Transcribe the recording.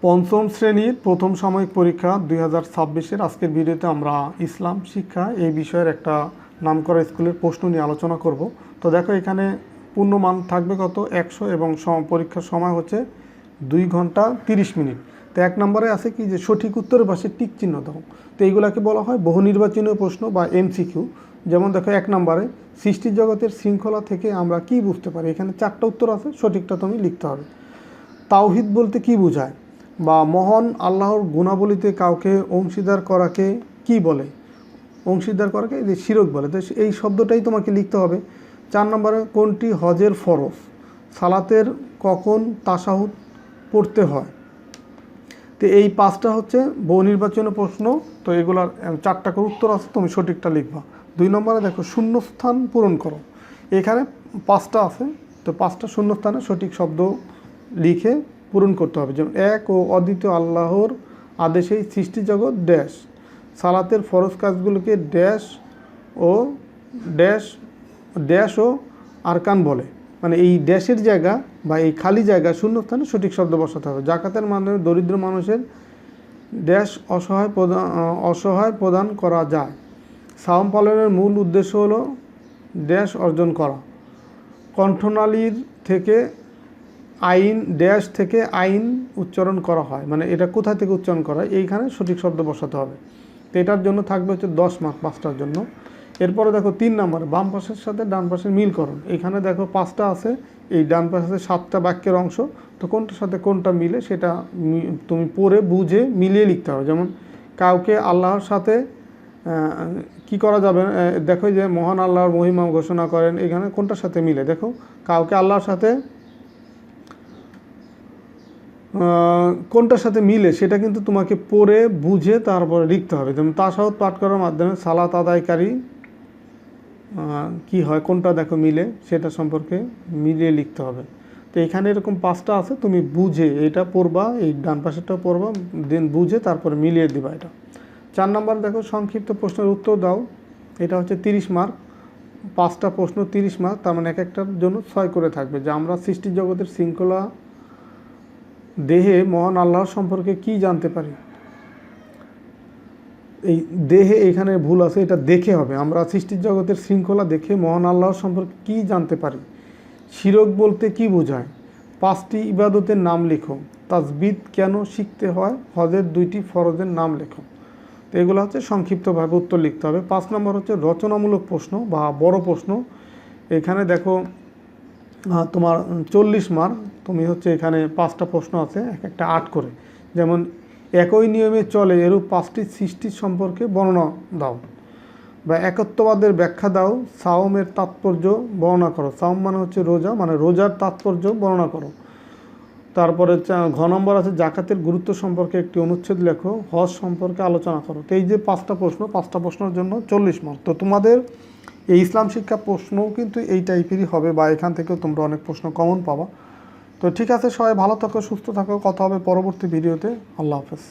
পঞ্চম শ্রেণীর প্রথম সাময়িক পরীক্ষা 2026-এর আজকের ভিডিওতে আমরা ইসলাম শিক্ষা এই বিষয়ের একটা নামকরা স্কুলের প্রশ্ন নিয়ে আলোচনা করব। তো দেখো এখানে পূর্ণমান থাকবে কত 100 এবং পরীক্ষার সময় হচ্ছে 2 ঘন্টা 30 মিনিট। তো 1 নম্বরে আছে কি যে সঠিক উত্তরের পাশে টিক চিহ্ন দাও। তো এইগুলাকে বলা হয় বহু নির্বাচনীয় প্রশ্ন বা এমসিকিউ। যেমন দেখো 1 নম্বরে সৃষ্টি জগতের শৃঙ্খলা থেকে আমরা কি বুঝতে পারি। এখানে 4টা উত্তর আছে, সঠিকটা তুমি লিখতে হবে। তাওহীদ বলতে কি বোঝায়, বা মহান আল্লাহর গুণাবলীতে কাউকে অংশীদার করাকে কি বলে, অংশীদার করাকে যে শিরক বলে। তো এই শব্দটাই তোমাকে লিখতে হবে। 4 নম্বরে কোনটি হজের ফরজ, সালাতের কখন তাশাহুদ পড়তে হয়। তো এই 5টা হচ্ছে বহু নির্বাচনীয় প্রশ্ন। তো এগুলার 4টা করে উত্তর আছে, তুমি সঠিকটা লিখবা। 2 নম্বরে দেখো শূন্যস্থান পূরণ করো। এখানে 5টা আছে, তো 5টা শূন্যস্থানে সঠিক শব্দ লিখে পূরণ করতে হবে। যেমন এক ও অদ্বিতীয় আল্লাহর আদেশেই সৃষ্টি জগৎ ড্যাশ, সালাতের ফরজ কাজগুলোকে dash O dash dash O Arkan বলে। মানে এই ড্যাশের জায়গা বা এই খালি জায়গা শূন্যস্থানে সঠিক শব্দ বসাতে হবে। জাকাতের মাধ্যমে দরিদ্র মানুষের ড্যাশ অসহায় প্রদান করা যায়। সাওম পালনের মূল উদ্দেশ্য হলো ড্যাশ অর্জন করা। কণ্ঠনালীর থেকে আইন ড্যাশ থেকে আইন উচ্চারণ করা হয়, মানে এটা কোথা থেকে উচ্চারণ করা হয় এইখানে সঠিক শব্দ বসাতে হবে। তো এটার জন্য থাকবে হচ্ছে 10 মার্ক 5টার জন্য। এরপরে দেখো 3 নম্বরে বাম পাশের সাথে ডান পাশের মিলকরণ। এখানে দেখো 5টা আছে, এই ডান পাশে 7টা বাক্যের অংশ। তো কোনটার সাথে কোনটা মিলে সেটা তুমি পড়ে বুঝে মিলিয়ে লিখতে হবে। যেমন কাউকে আল্লাহর সাথে কি করা যাবে, দেখো যে মহান আল্লাহর মহিমা ঘোষণা করেন, এখানে কোনটার সাথে মিলে। দেখো কাউকে আল্লাহর সাথে কোনটার সাথে মিলে সেটা কিন্তু তোমাকে পড়ে বুঝে তারপরে লিখতে হবে। যেমন তাশাহুদ পাঠ করার মাধ্যমে সালাত আদায়কারী কি হয়, কোনটা দেখো মিলে সেটা সম্পর্কে মিলিয়ে লিখতে হবে। তো এখানে এরকম 5টা আছে, তুমি বুঝে এটা পড়বা, এই ডান পাশেরটা পড়বা, দেন বুঝে তারপরে মিলিয়ে দিবা এটা। 4 নম্বর দেখো সংক্ষিপ্ত প্রশ্নের উত্তর দাও। এটা হচ্ছে 30 মার্ক, 5টা প্রশ্ন 30 মার্ক, তার মানে এক একটার জন্য 6 করে থাকবে। যে আমরা সৃষ্টি জগতের শৃঙ্খলা দেহে মহান আল্লাহর সম্পর্কে কি জানতে পারি। এই দেহে এখানে ভুল আছে, এটা দেখে হবে। আমরা সৃষ্টির জগতের শৃঙ্খলা দেখে মহান আল্লাহর সম্পর্কে কি জানতে পারি। শিরক বলতে কি বোঝায়। 5টি ইবাদতের নাম লেখো। তাসবিদ কেন শিখতে হয়। হজের 2টি ফরজের নাম লেখো। তো এগুলো হচ্ছে সংক্ষিপ্তভাবে উত্তর লিখতে হবে। 5 নম্বর হচ্ছে রচনামূলক প্রশ্ন বা বড় প্রশ্ন। এখানে দেখো তোমার 40 মার্ক। তুমি হচ্ছে এখানে 5টা প্রশ্ন আছে, এক একটা 8 করে। যেমন একই নিয়মে চলে এরূপ 5টি সৃষ্টির সম্পর্কে বর্ণনা দাও, বা একত্ববাদের ব্যাখ্যা দাও। সাওমের তাৎপর্য বর্ণনা করো। সাওম মানে হচ্ছে রোজা, মানে রোজার তাৎপর্য বর্ণনা করো। তারপরে ঘ নম্বর আছে জাকাতের গুরুত্ব সম্পর্কে একটি অনুচ্ছেদ লেখো। হজ সম্পর্কে আলোচনা করো। তো এই যে 5টা প্রশ্ন, 5টা প্রশ্নের জন্য 40 মার্ক। তো তোমাদের এই ইসলাম শিক্ষা প্রশ্নও কিন্তু এই টাইপেরই হবে, বা এখান থেকেও তোমরা অনেক প্রশ্ন কমন পাবা। তো ঠিক আছে, সবাই ভালো থাকো, সুস্থ থাকো, কথা হবে পরবর্তী ভিডিওতে। আল্লাহ হাফেজ।